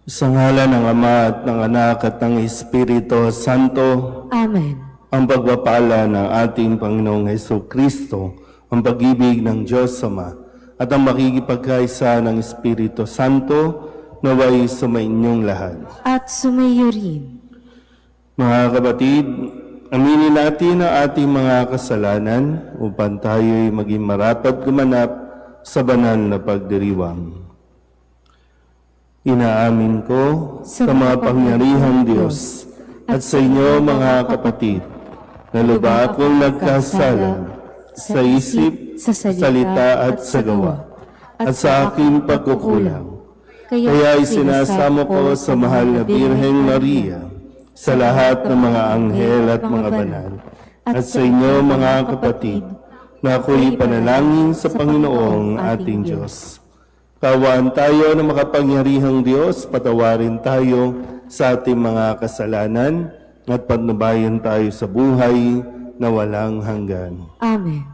Sa ngalan ng Ama at ng Anak at ng Espiritu Santo, Amen. ang pagpapala ng ating Panginoong Hesukristo, ang pag-ibig ng Diyos Ama, at ang makikipagkaisa ng Espiritu Santo, naway sumainyong lahat. At sumayo rin. Mga kapatid, aminin natin ang ating mga kasalanan upang tayo'y maging marapat gumanap sa banal na pagdiriwang. Inaamin ko sa makapangyarihang Diyos at sa inyo mga kapatid, na lubha akong nagkasala sa isip, sa salita at sa gawa, at sa aking pagkukulang. Kaya isinasamo ko sa mahal na Birheng Maria, sa lahat ng mga anghel at mga banal, at sa inyo mga kapatid, na ako'y panalangin sa Panginoong ating Diyos. Kaawaan tayo ng makapangyarihang Diyos, patawarin tayo sa ating mga kasalanan at patnubayan tayo sa buhay na walang hanggan. Amen.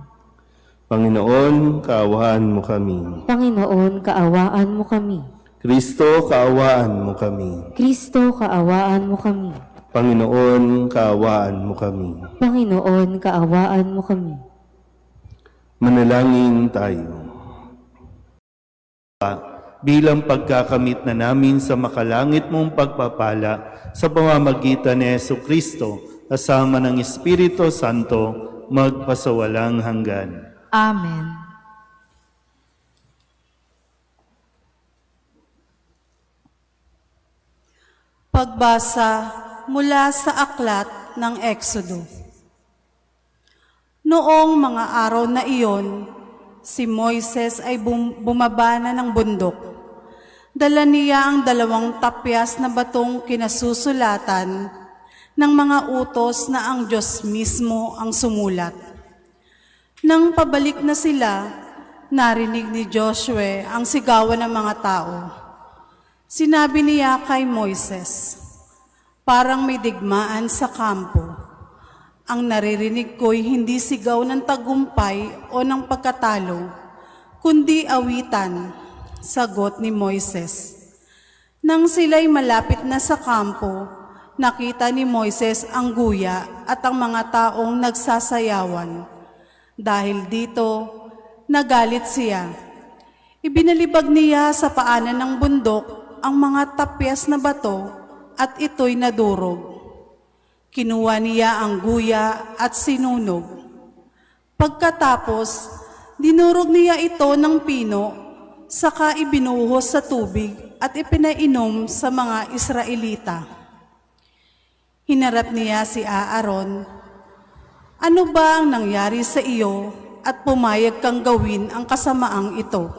Panginoon, kaawaan mo kami. Panginoon, kaawaan mo kami. Kristo, kaawaan mo kami. Kristo, kaawaan mo kami. Panginoon, kaawaan mo kami. Panginoon, kaawaan mo kami. Manalangin tayo. Bilang pagkakamit na namin sa makalangit mong pagpapala sa pamamagitan ni Hesukristo, kasama ng Espiritu Santo, magpasawalang hanggan. Amen. Pagbasa mula sa aklat ng Exodo. Noong mga araw na iyon, si Moises ay bumaba na ng bundok. Dala niya ang 2 tapyas na batong kinasusulatan ng mga utos na ang Diyos mismo ang sumulat. Nang pabalik na sila, narinig ni Joshua ang sigawan ng mga tao. Sinabi niya kay Moises, "Parang may digmaan sa kampo. Ang naririnig ko'y hindi sigaw ng tagumpay o ng pagkatalo, kundi awitan," sagot ni Moises. Nang sila'y malapit na sa kampo, nakita ni Moises ang guya at ang mga taong nagsasayawan. Dahil dito, nagalit siya. Ibinalibag niya sa paanan ng bundok ang mga tapyas na bato at ito'y nadurog. Kinuha niya ang guya at sinunog. Pagkatapos, dinurog niya ito ng pino, saka ibinuhos sa tubig at ipinainom sa mga Israelita. Hinarap niya si Aaron, "Ano ba ang nangyari sa iyo at pumayag kang gawin ang kasamaang ito?"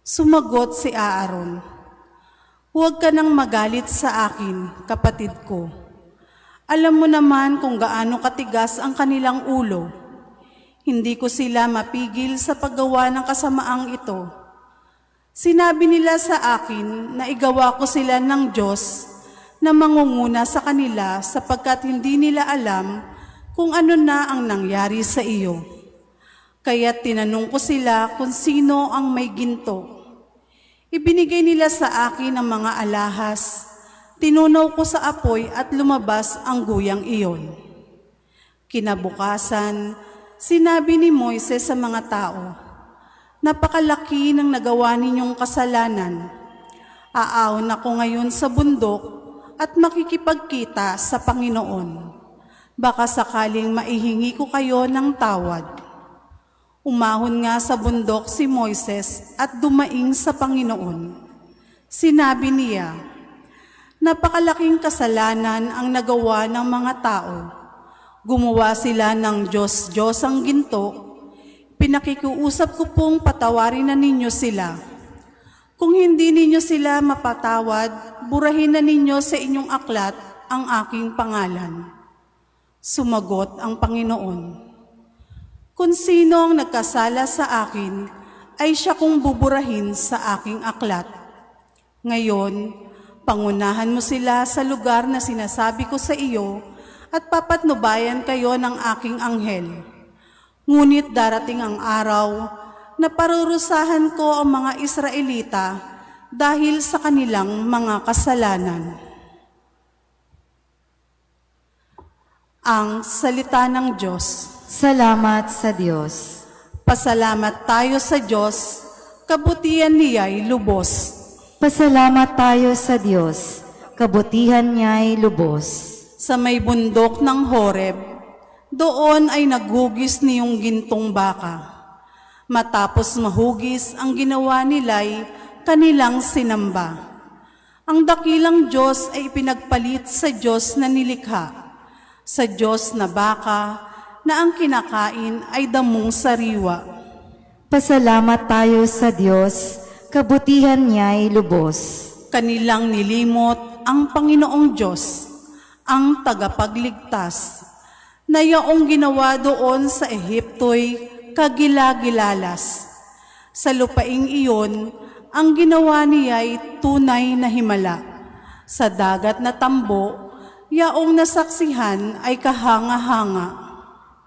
Sumagot si Aaron, "Huwag ka nang magalit sa akin, kapatid ko. Alam mo naman kung gaano katigas ang kanilang ulo. Hindi ko sila mapigil sa paggawa ng kasamaang ito. Sinabi nila sa akin na igawa ko sila ng Diyos na mangunguna sa kanila sapagkat hindi nila alam kung ano na ang nangyari sa iyo. Kaya tinanong ko sila kung sino ang may ginto. Ibinigay nila sa akin ang mga alahas. Tinunaw ko sa apoy at lumabas ang guyang iyon." Kinabukasan, sinabi ni Moises sa mga tao, "Napakalaki ng nagawa ninyong kasalanan. Aahon ako ngayon sa bundok at makikipagkita sa Panginoon. Baka sakaling maihingi ko kayo ng tawad." Umahon nga sa bundok si Moises at dumaing sa Panginoon. Sinabi niya, "Napakalaking kasalanan ang nagawa ng mga tao. Gumawa sila ng Diyos-Diyos ang ginto. Pinakikiusap ko pong patawarin na ninyo sila. Kung hindi ninyo sila mapatawad, burahin na ninyo sa inyong aklat ang aking pangalan." Sumagot ang Panginoon, "Kung sino ang nagkasala sa akin, ay siya kong buburahin sa aking aklat. Ngayon, pangunahan mo sila sa lugar na sinasabi ko sa iyo at papatnubayan kayo ng aking anghel. Ngunit darating ang araw na parurusahan ko ang mga Israelita dahil sa kanilang mga kasalanan. Ang salita ng Diyos. Salamat sa Diyos. Pasalamat tayo sa Diyos, kabutihan niya'y lubos. Pasalamat tayo sa Diyos. Kabutihan niya'y lubos. Sa may bundok ng Horeb, doon ay naghugis niyong gintong baka. Matapos mahugis, ang ginawa nila'y kanilang sinamba. Ang dakilang Diyos ay pinagpalit sa Diyos na nilikha, sa Diyos na baka, na ang kinakain ay damong sariwa. Pasalamat tayo sa Diyos. Kabutihan niya'y lubos. Kanilang nilimot ang Panginoong Diyos, ang tagapagligtas, na yaong ginawa doon sa Ehipto'y kagilagilalas. Sa lupaing iyon, ang ginawa niya'y tunay na himala. Sa dagat na tambo, yaong nasaksihan ay kahanga-hanga.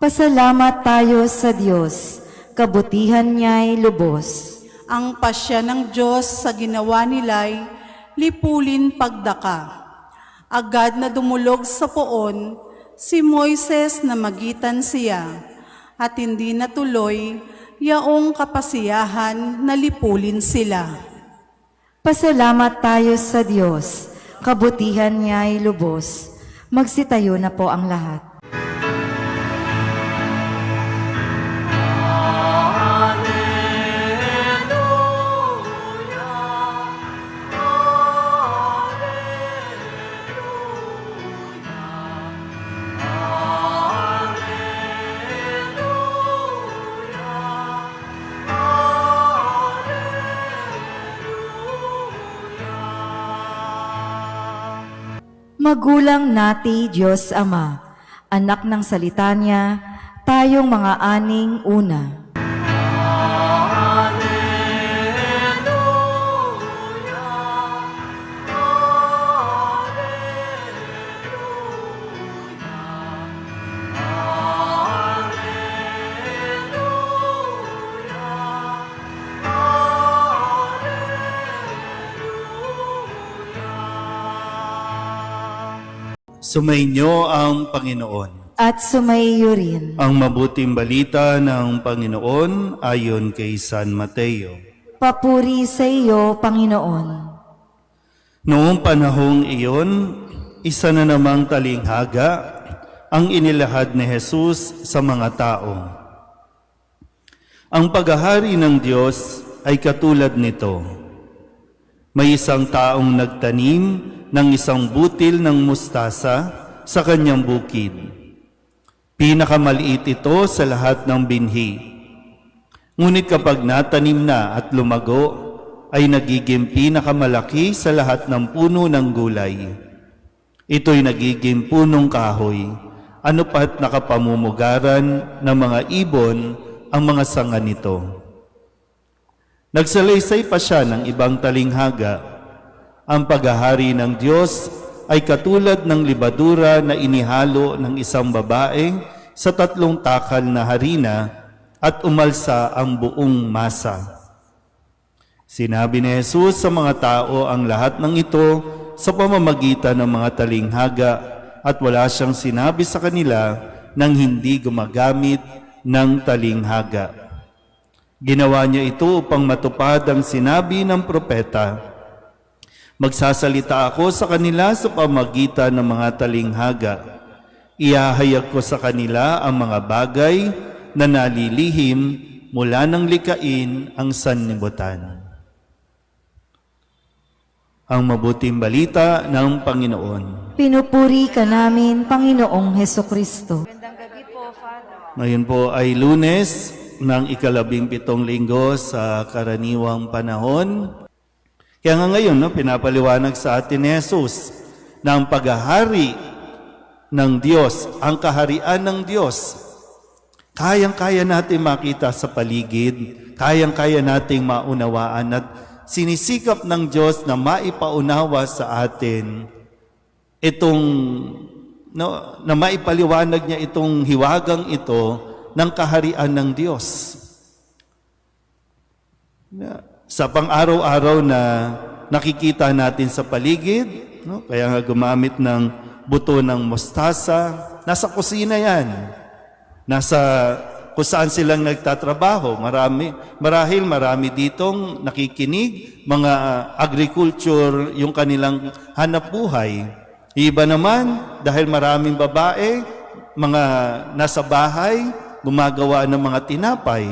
Pasalamat tayo sa Diyos. Kabutihan niya'y lubos. Ang pasya ng Diyos sa ginawa nila'y lipulin pagdaka. Agad na dumulog sa poon si Moises na magitan siya, at hindi natuloy yaong kapasiyahan na lipulin sila. Pasalamat tayo sa Diyos. Kabutihan niya'y lubos. Magsitayo na po ang lahat. Magulang nati Diyos Ama, anak ng salita niya, tayong mga aning una. Sumainyo ang Panginoon. At sumaiyo rin. Ang mabuting balita ng Panginoon ayon kay San Mateo. Papuri sa iyo, Panginoon. Noong panahong iyon, isa na namang talinghaga ang inilahad ni Jesus sa mga tao. Ang paghahari ng Diyos ay katulad nito. May isang taong nagtanim ng isang butil ng mustasa sa kanyang bukid. Pinakamaliit ito sa lahat ng binhi. Ngunit kapag natanim na at lumago, ay nagiging pinakamalaki sa lahat ng puno ng gulay. Ito'y nagiging punong kahoy, ano pat nakapamumugaran ng mga ibon ang mga sanga nito. Nagsalaysay pa siya ng ibang talinghaga. Ang paghahari ng Diyos ay katulad ng libadura na inihalo ng isang babae sa 3 takal na harina at umalsa ang buong masa. Sinabi ni Jesus sa mga tao ang lahat ng ito sa pamamagitan ng mga talinghaga, at wala siyang sinabi sa kanila nang hindi gumagamit ng talinghaga. Ginawa niya ito upang matupad ang sinabi ng propeta. Magsasalita ako sa kanila sa pamamagitan ng mga talinghaga. Ihahayag ko sa kanila ang mga bagay na nalilihim mula ng likain ang sanlibutan. Ang mabuting balita ng Panginoon. Pinupuri ka namin, Panginoong Hesukristo. Ngayon po ay Lunes ng 17 linggo sa karaniwang panahon. Kaya nga ngayon, pinapaliwanag sa atin ni Jesus na ang paghahari ng Diyos, ang kaharian ng Diyos, kayang-kaya natin makita sa paligid, kayang-kaya nating maunawaan, at sinisikap ng Diyos na maipaunawa sa atin na maipaliwanag niya itong hiwagang ito ng kaharian ng Diyos. Sa pang-araw-araw na nakikita natin sa paligid, no? Kaya nga gumamit ng buto ng mostasa. Nasa kusina yan. Nasa kung saan silang nagtatrabaho. Marami ditong nakikinig, mga agriculture, yung kanilang hanapbuhay. Iba naman, dahil maraming babae, mga nasa bahay, gumagawa ng mga tinapay.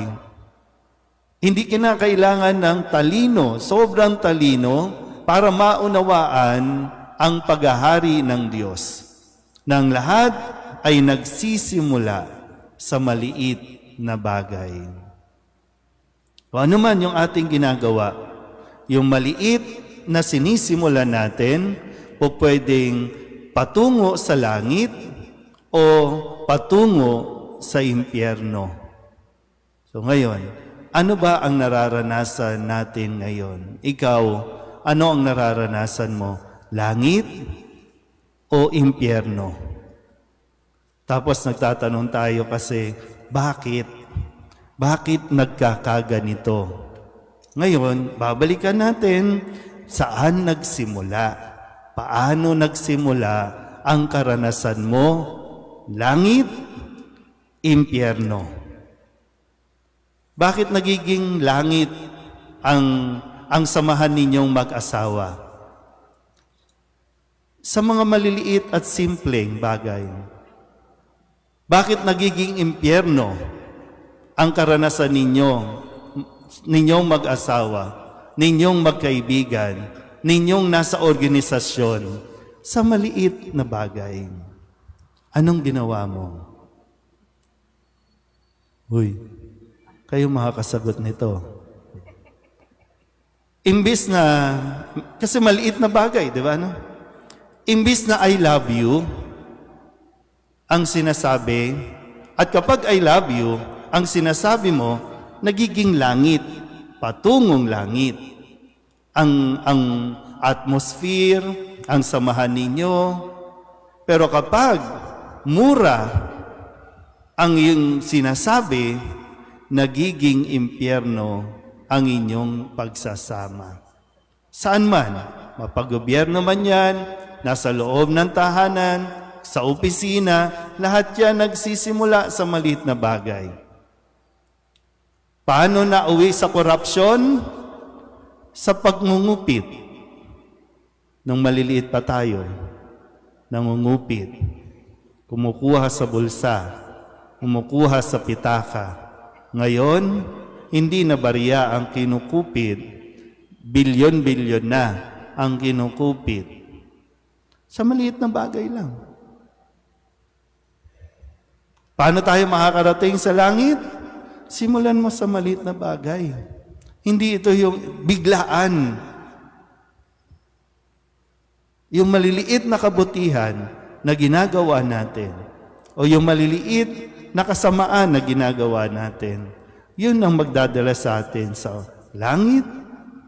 Hindi kinakailangan ng talino, sobrang talino, para maunawaan ang paghahari ng Diyos. Nang lahat ay nagsisimula sa maliit na bagay. Kung ano man yung ating ginagawa, yung maliit na sinisimula natin, o pwedeng patungo sa langit o patungo sa impyerno. So ngayon, ano ba ang nararanasan natin ngayon? Ikaw, ano ang nararanasan mo? Langit o impyerno? Tapos nagtatanong tayo kasi, bakit? Bakit nagkakaganito? Ngayon, babalikan natin saan nagsimula. Paano nagsimula ang karanasan mo? Langit, impyerno. Bakit nagiging langit ang samahan ninyong mag-asawa? Sa mga maliliit at simpleng bagay. Bakit nagiging impyerno ang karanasan ninyong mag-asawa, ninyong magkaibigan, ninyong nasa organisasyon, sa maliit na bagay? Anong ginawa mo? Uy, kayo makakasagot nito. Imbis na, kasi maliit na bagay, di ba? No? Imbis na I love you, ang sinasabi, at kapag I love you, ang sinasabi mo, nagiging langit, patungong langit. Ang atmosphere, ang samahan ninyo. Pero kapag mura ang iyong sinasabi, nagiging impyerno ang inyong pagsasama. Saan man, mapag-gobyerno man yan, nasa loob ng tahanan, sa opisina, lahat yan nagsisimula sa maliit na bagay. Paano nauwi sa korupsyon? Sa pagngungupit. Nung maliliit pa tayo, nangungupit, kumukuha sa bulsa, kumukuha sa pitaka. Ngayon, hindi na bariya ang kinukupit, bilyon-bilyon na ang kinukupit. Sa maliit na bagay lang. Paano tayo makakarating sa langit? Simulan mo sa maliit na bagay. Hindi ito yung biglaan. Yung maliliit na kabutihan na ginagawa natin o yung maliliit na kasamaan na ginagawa natin, yun ang magdadala sa atin sa langit,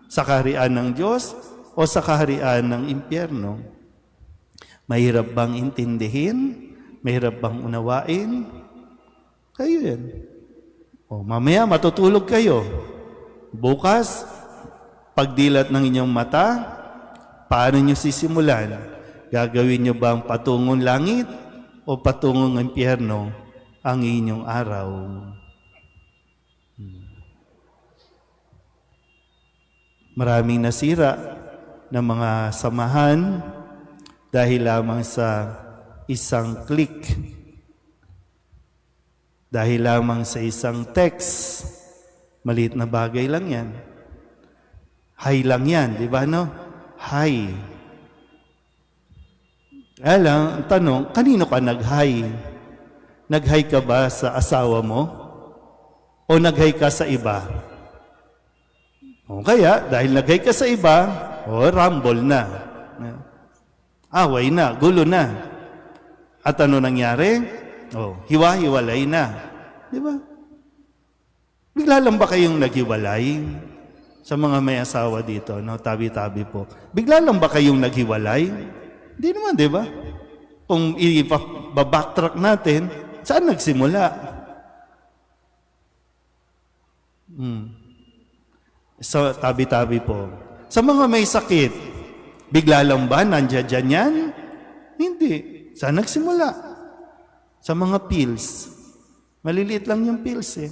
sa kaharian ng Diyos o sa kaharian ng impyerno. Mahirap bang intindihin? Mahirap bang unawain? Kayo yan. O mamaya matutulog kayo. Bukas, pagdilat ng inyong mata, paano nyo sisimulan? Gagawin nyo bang patungong langit o patungong impyerno ang inyong araw? Maraming nasira ng mga samahan dahil lamang sa isang click, dahil lamang sa isang text. Maliit na bagay lang yan. Hi lang yan, di ba no? Hi. Alam, ang tanong, kanino ka nag-hi? Nag-hi ka ba sa asawa mo? O nag-hi ka sa iba? O kaya, dahil nag-hi ka sa iba, rumble na. Away na, gulo na. At ano nangyari? Hiwa-hiwalay na. Di ba? Bigla lang ba kayong naghiwalay? Sa mga may asawa dito, no? Tabi-tabi po. Bigla lang ba kayong naghiwalay? Hindi naman, di ba? Kung i-backtrack natin, saan nagsimula? So, tabi-tabi po. Sa mga may sakit, bigla lang ba nandiyan dyan yan? Hindi. Saan nagsimula? Sa mga pills. Maliliit lang yung pills eh.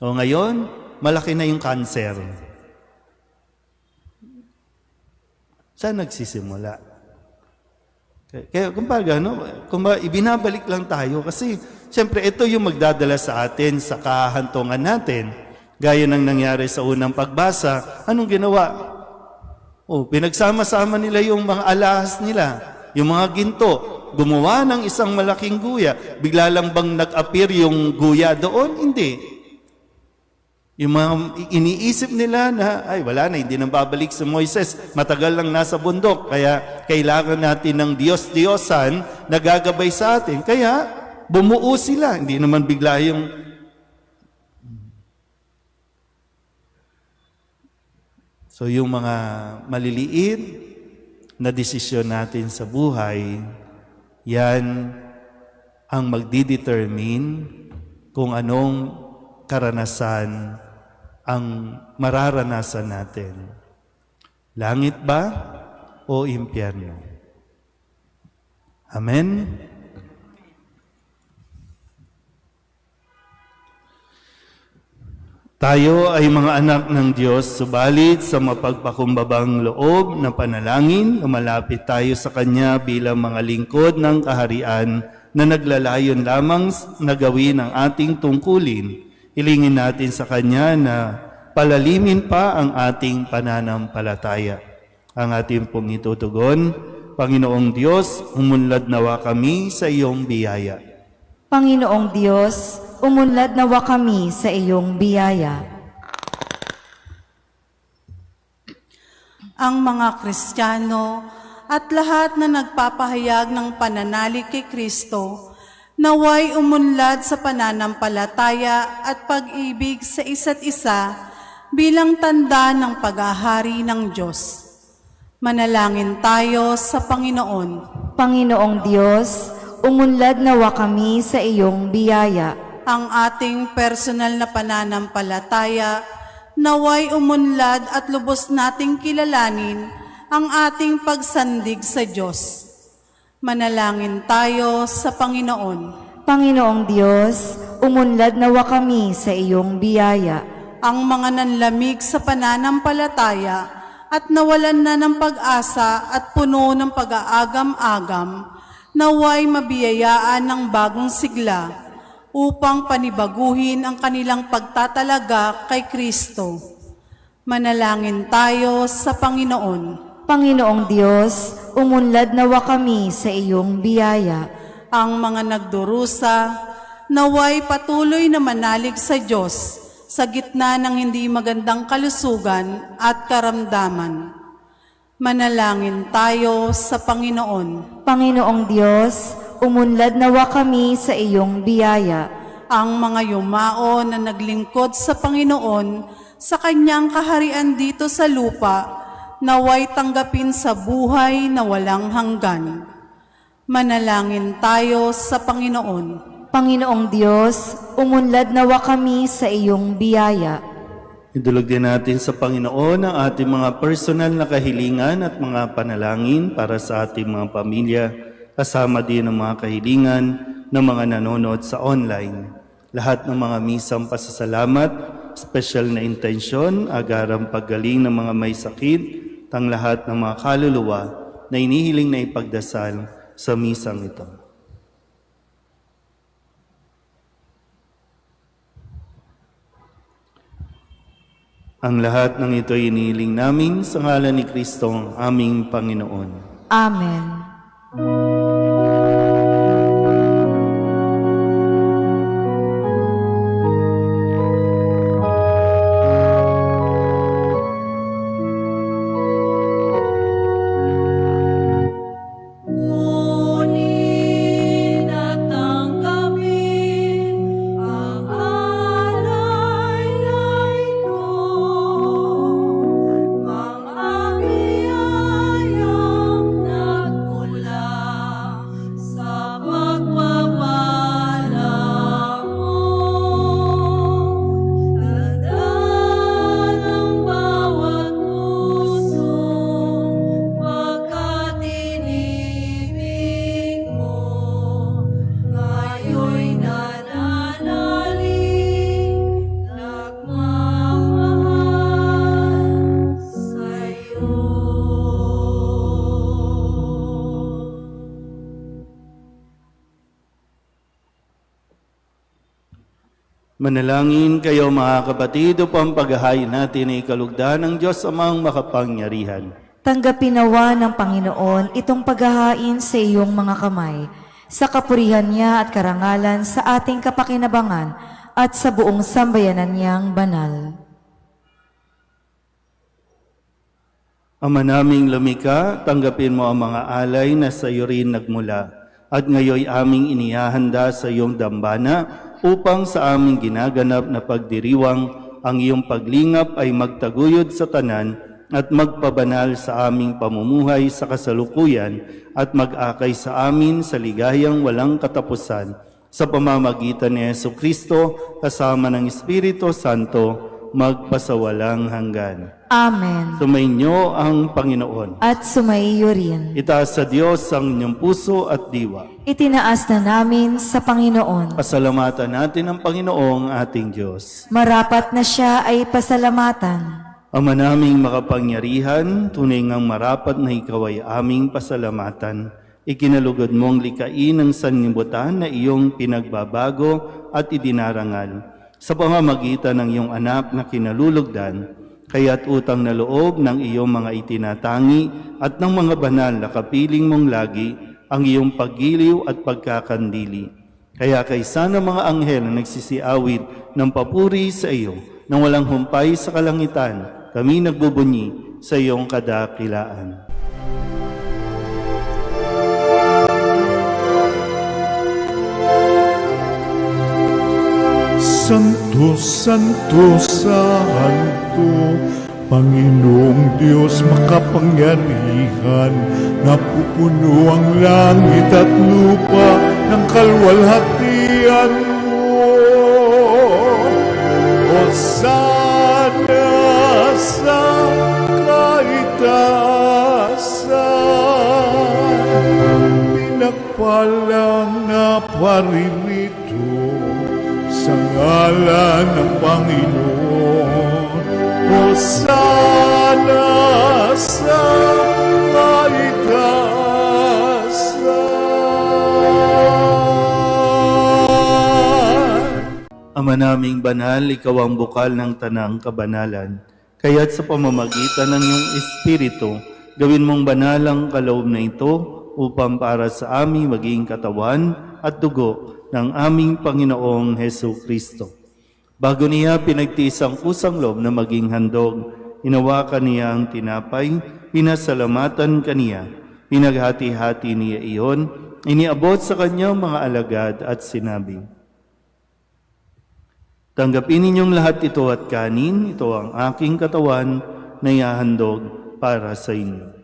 O ngayon, malaki na yung cancer. Saan nagsisimula? Kaya kumbaga, ibinabalik lang tayo kasi siyempre ito yung magdadala sa atin sa kahantungan natin. Gaya ng nangyari sa unang pagbasa, anong ginawa? Pinagsama-sama nila yung mga alahas nila, yung mga ginto. Gumawa ng isang malaking guya. Bigla lang bang nag-appear yung guya doon? Hindi. Yung mga iniisip nila na, ay wala na, hindi nang babalik si Moises. Matagal lang nasa bundok. Kaya kailangan natin ng Diyos-Diyosan na gagabay sa atin. Kaya bumuo sila. Hindi naman bigla yung... So yung mga maliliit na desisyon natin sa buhay, yan ang magdidetermine kung anong karanasan ang mararanasan natin. Langit ba o impyerno? Amen? Tayo ay mga anak ng Diyos, subalit sa mapagpakumbabang loob na panalangin, lumalapit tayo sa Kanya bilang mga lingkod ng kaharian na naglalayon lamang na gawin ang ating tungkulin. Hilingin natin sa Kanya na palalimin pa ang ating pananampalataya. Ang ating pong itutugon, Panginoong Diyos, umunlad nawa kami sa iyong biyaya. Panginoong Diyos, umunlad nawa kami sa iyong biyaya. Ang mga Kristiyano at lahat na nagpapahayag ng pananalig kay Kristo, naway umunlad sa pananampalataya at pag-ibig sa isa't isa bilang tanda ng paghahari ng Diyos. Manalangin tayo sa Panginoon. Panginoong Diyos, umunlad nawa kami sa iyong biyaya. Ang ating personal na pananampalataya, naway umunlad at lubos nating kilalanin ang ating pagsandig sa Diyos. Manalangin tayo sa Panginoon. Panginoong Diyos, umunlad nawa kami sa iyong biyaya. Ang mga nanlamig sa pananampalataya at nawalan na ng pag-asa at puno ng pag-aagam-agam, naway mabiyayaan ng bagong sigla upang panibaguhin ang kanilang pagtatalaga kay Kristo. Manalangin tayo sa Panginoon. Panginoong Diyos, umunlad nawa kami sa iyong biyaya. Ang mga nagdurusa, naway patuloy na manalig sa Diyos sa gitna ng hindi magandang kalusugan at karamdaman. Manalangin tayo sa Panginoon. Panginoong Diyos, umunlad nawa kami sa iyong biyaya. Ang mga yumao na naglingkod sa Panginoon sa kanyang kaharian dito sa lupa, naway tanggapin sa buhay na walang hanggan. Manalangin tayo sa Panginoon. Panginoong Diyos, umunlad nawa kami sa iyong biyaya. Idulog din natin sa Panginoon ang ating mga personal na kahilingan at mga panalangin para sa ating mga pamilya, kasama din ang mga kahilingan ng mga nanonood sa online. Lahat ng mga misang pasasalamat, special na intensyon, agarang paggaling ng mga may sakit, tang lahat ng mga kaluluwa na inihiling na ipagdasal sa misang ito. Ang lahat ng ito ay inihiling namin sa ngalan ni Kristo, ang aming Panginoon. Amen. Manalangin kayo mga kapatid upang paghahain natin ay kalugdan ng Diyos amang makapangyarihan. Tanggapin nawa ng Panginoon itong paghahain sa iyong mga kamay, sa kapurihan niya at karangalan sa ating kapakinabangan at sa buong sambayanan niyang banal. Ama naming lumika, tanggapin mo ang mga alay na sa iyo rin nagmula at ngayoy aming inihahanda sa iyong dambana upang sa aming ginaganap na pagdiriwang ang iyong paglingap ay magtaguyod sa tanan at magpabanal sa aming pamumuhay sa kasalukuyan at mag-akay sa amin sa ligayang walang katapusan sa pamamagitan ni Jesucristo kasama ng Espiritu Santo magpasawalang hanggan. Amen. Sumainyo ang Panginoon. At sumaiyo rin. Itaas sa Diyos ang inyong puso at diwa. Itinaas na namin sa Panginoon. Pasalamatan natin ang Panginoong ating Diyos. Marapat na siya ay pasalamatan. Ama naming makapangyarihan, tunay ngang marapat na ikaw ay aming pasalamatan. Ikinalugod mong likain ang sanlibutan na iyong pinagbabago at idinarangal sa pamamagitan ng iyong anak na kinalulugdan, kaya't utang na loob ng iyong mga itinatangi at ng mga banal na kapiling mong lagi ang iyong paggiliw at pagkakandili. Kaya kaysa ng mga anghel na nagsisiawit ng papuri sa iyo, nang walang humpay sa kalangitan, kami nagbubunyi sa iyong kadakilaan. Santo, Santo, Santo, Panginoong Diyos makapangyarihan, napupuno ang langit at lupa ng kalwalhatian mo. Hosana sa kaitaasan, pinagpalang na paririto sa ngalan ng Panginoon. Hosana sa kaitaasan. Ama naming banal, ikaw ang bukal ng tanang kabanalan. Kaya't sa pamamagitan ng iyong Espiritu, gawin mong banal ang kaloob na ito upang para sa aming maging katawan at dugo ng aming Panginoong Jesucristo. Bago niya pinagtiis ang kusang loob na maging handog, hinawakan niya ang tinapay, pinasalamatan kaniya, pinaghati-hati niya iyon, iniabot sa kanyang mga alagad at sinabi, "Tanggapin ninyong lahat ito at kanin, ito ang aking katawan na ihahandog para sa inyo."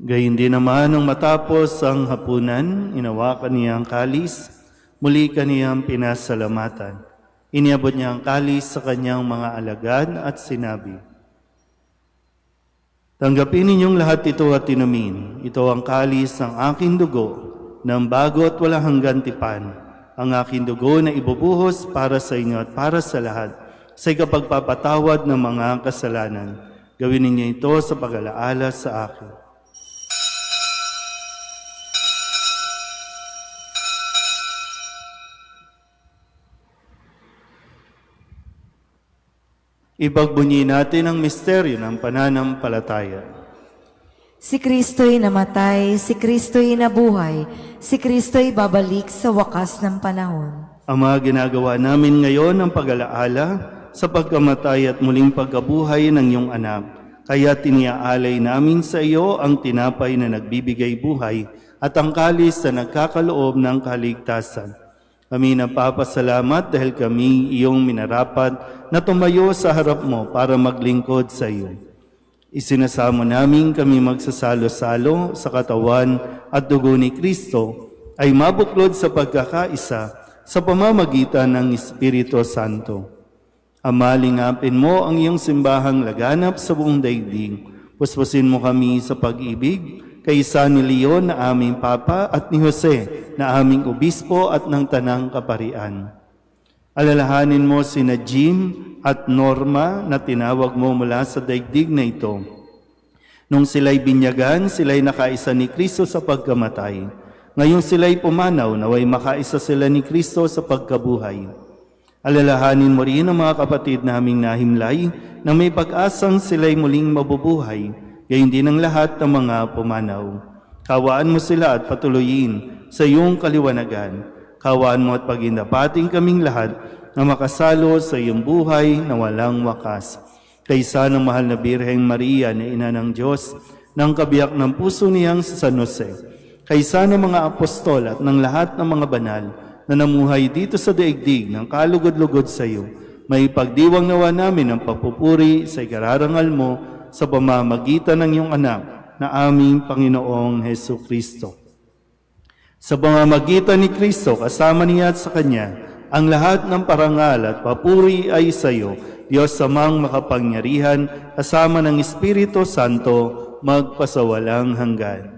Gayun din naman nung matapos ang hapunan, inawakan niya ang kalis, muli kaniyang pinasalamatan. Iniabot niya ang kalis sa kanyang mga alagad at sinabi, "Tanggapin ninyong lahat ito at inumin. Ito ang kalis ng aking dugo, ng bago at walang hanggan tipan. Ang aking dugo na ibubuhos para sa inyo at para sa lahat, sa ikapagpapatawad ng mga kasalanan. Gawin ninyo ito sa pag-alaala sa akin." Ipagbunyi natin ang misteryo ng pananampalataya. Si Kristo'y namatay, si Kristo'y nabuhay, si Kristo'y babalik sa wakas ng panahon. Ama, ginagawa namin ngayon ang pag-alaala sa pagkamatay at muling pagkabuhay ng iyong anak. Kaya tiniaalay namin sa iyo ang tinapay na nagbibigay buhay at ang kalis na nagkakaloob ng kaligtasan. Kami napapasalamat dahil kami iyong minarapat na tumayo sa harap mo para maglingkod sa iyo. Isinasamo namin kami magsasalo-salo sa katawan at dugo ni Kristo ay mabuklod sa pagkakaisa sa pamamagitan ng Espiritu Santo. Ama, lingapin mo ang iyong simbahang laganap sa buong daigdig. Puspusin mo kami sa pag-ibig kaysa ni Leon na aming Papa at ni Jose na aming Obispo at ng Tanang Kaparian. Alalahanin mo sina Jim at Norma na tinawag mo mula sa daigdig na ito, Nung sila'y binyagan, sila'y nakaisa ni Kristo sa pagkamatay. Ngayong sila'y pumanaw, naway makaisa sila ni Kristo sa pagkabuhay. Alalahanin mo rin ang mga kapatid naming nahimlay na may pag-asang sila'y muling mabubuhay, gayon din ang lahat ng mga pumanaw. Kawaan mo sila at patuloyin sa iyong kaliwanagan. Kawaan mo at pagindapating kaming lahat na makasalo sa iyong buhay na walang wakas. Kaysa ng mahal na Birheng Maria na ina ng Diyos, ng kabiyak ng puso niyang si San Jose, kaysa ng mga apostol at ng lahat ng mga banal na namuhay dito sa daigdig ng kalugod-lugod sa iyo, may pagdiwang nawa namin ang papupuri sa ikararangal mo sa pamamagitan ng iyong anak na aming Panginoong Hesu Kristo. Sa pamamagitan ni Kristo, kasama niya at sa Kanya, ang lahat ng parangal at papuri ay sa iyo, Diyos Amang makapangyarihan, kasama ng Espiritu Santo, magpasawalang hanggan.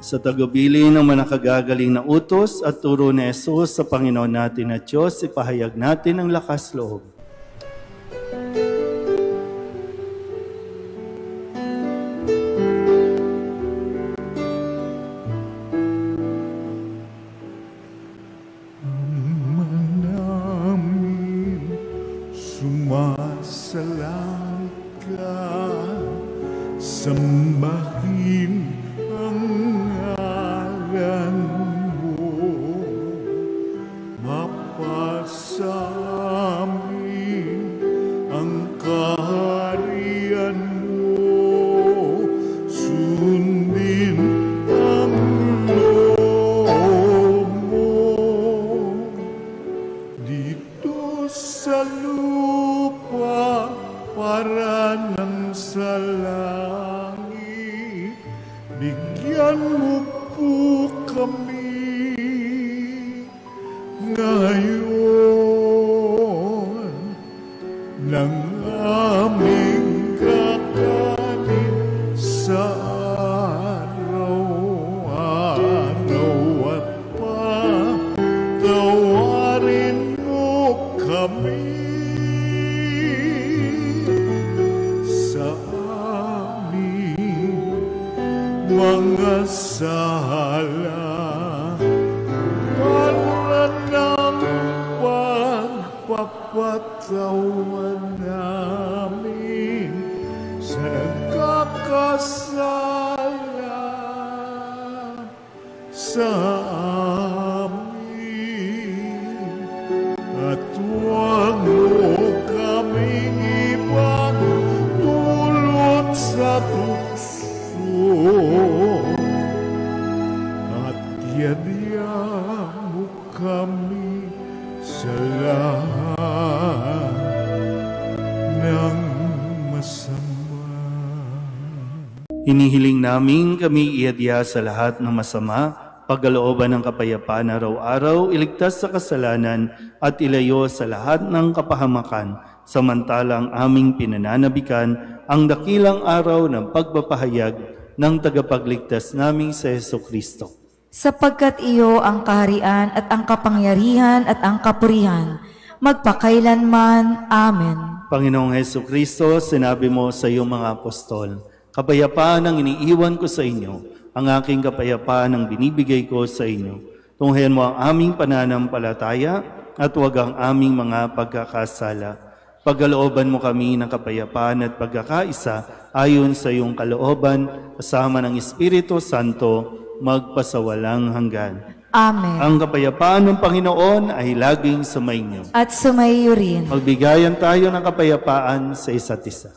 Sa tagubilin ng manakagagaling na utos at turo ni Jesus sa Panginoon natin at Diyos, ipahayag natin ang lakas loob. namin sumasalang ka, sambahin ang ngalan mo, mapasamin ang kaharian mo, sundin ang loob mo dito sa lupa para nang sa langit. Bigyan mo po kami ngayon ng aming kakanin sa araw-araw at patawarin mo kami sa aming mga sala para ng pagpapatawan namin sa nagkakasala sa amin, at huwag mo kaming ipagdulot sa tukso, at yadya mo kami sa lahat ng masama. Hinihiling namin kami iadya sa lahat ng masama, pagkalooban ng kapayapaan araw-araw, iligtas sa kasalanan at ilayo sa lahat ng kapahamakan, samantalang aming pinananabikan ang dakilang araw ng pagpapahayag ng tagapagligtas naming sa Jesucristo. Sapagkat iyo ang kaharian at ang kapangyarihan at ang kapurihan, magpakailanman. Amen. Panginoong Jesucristo, sinabi mo sa iyong mga apostol, kapayapaan ang iniiwan ko sa inyo, ang aking kapayapaan ang binibigay ko sa inyo. Tunghayan mo ang aming pananampalataya at huwag ang aming mga pagkakasala. Pagkalooban mo kami ng kapayapaan at pagkakaisa ayon sa iyong kalooban, kasama ng Espiritu Santo, magpasawalang hanggan. Amen. Ang kapayapaan ng Panginoon ay laging sumainyo. At sumayo rin. Magbigayan tayo ng kapayapaan sa isa't isa.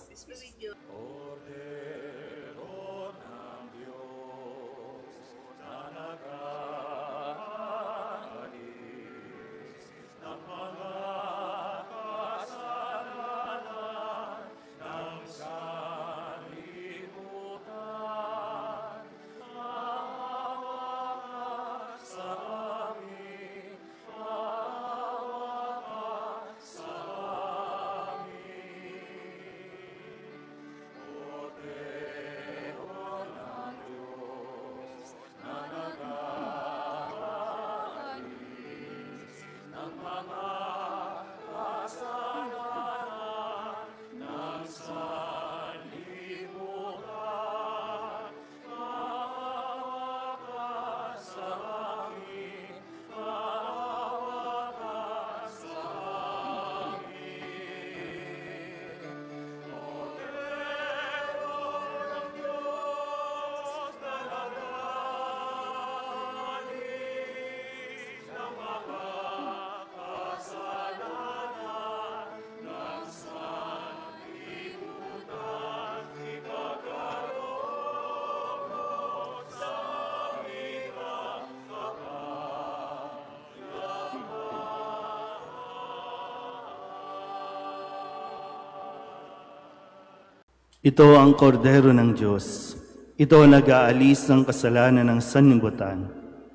Ito ang kordero ng Diyos. Ito ang nag-aalis ng kasalanan ng sanlibutan.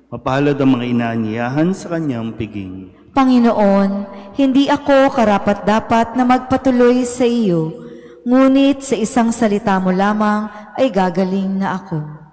Mapalad ang mga inaanyayahan sa kanyang piging. Panginoon, hindi ako karapat-dapat na magpatuloy sa iyo, ngunit sa isang salita mo lamang ay gagaling na ako.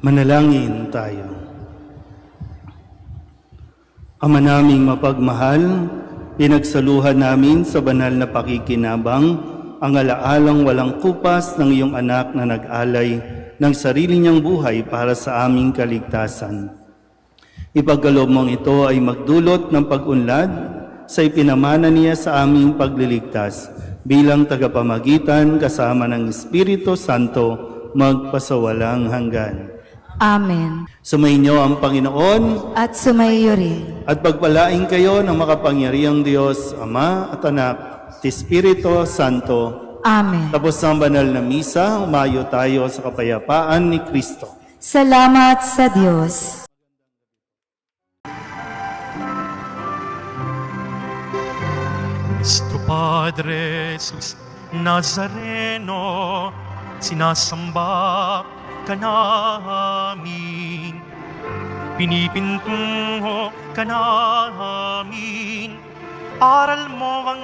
Manalangin tayo. Ama naming mapagmahal, pinagsaluhan namin sa banal na pakikinabang ang alaalang walang kupas ng iyong anak na nag-alay ng sarili niyang buhay para sa aming kaligtasan. Ipagkaloob mong ito ay magdulot ng pag-unlad sa ipinamana niya sa aming pagliligtas bilang tagapamagitan kasama ng Espiritu Santo magpasawalang hanggan. Amen. Sumainyo ang Panginoon At sumaiyo rin. at pagpalain kayo ng makapangyarihang Diyos, Ama at Anak, at Espiritu Santo. Amen. Tapos ang banal na misa, umayo tayo sa kapayapaan ni Kristo. Salamat sa Diyos. Nuestro Padre Jesus Nazareno, sinasamba ka namin, pinipintungo ka namin, aral mo ang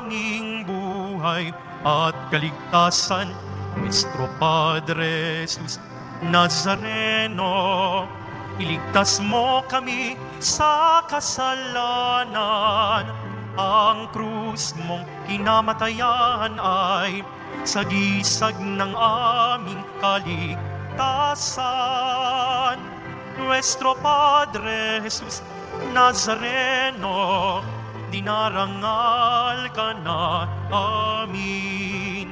aming buhay at kaligtasan. Nuestro Padre Jesus Nazareno, iligtas mo kami sa kasalanan. Ang krus mong kinamatayan ay sagisag ng aming kaligtasan. Nuestro Padre Jesus Nazareno, dinarangal ka na amin.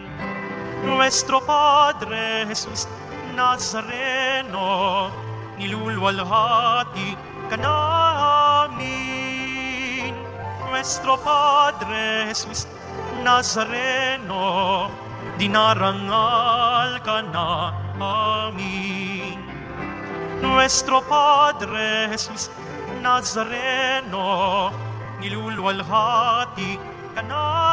Nuestro Padre Jesus Nazareno, nilulwalhati ka namin. Nuestro Padre Jesus Nazareno, dinarangal ka na amin. Nuestro Padre Jesus Nazareno, nilulwalhati ka namin.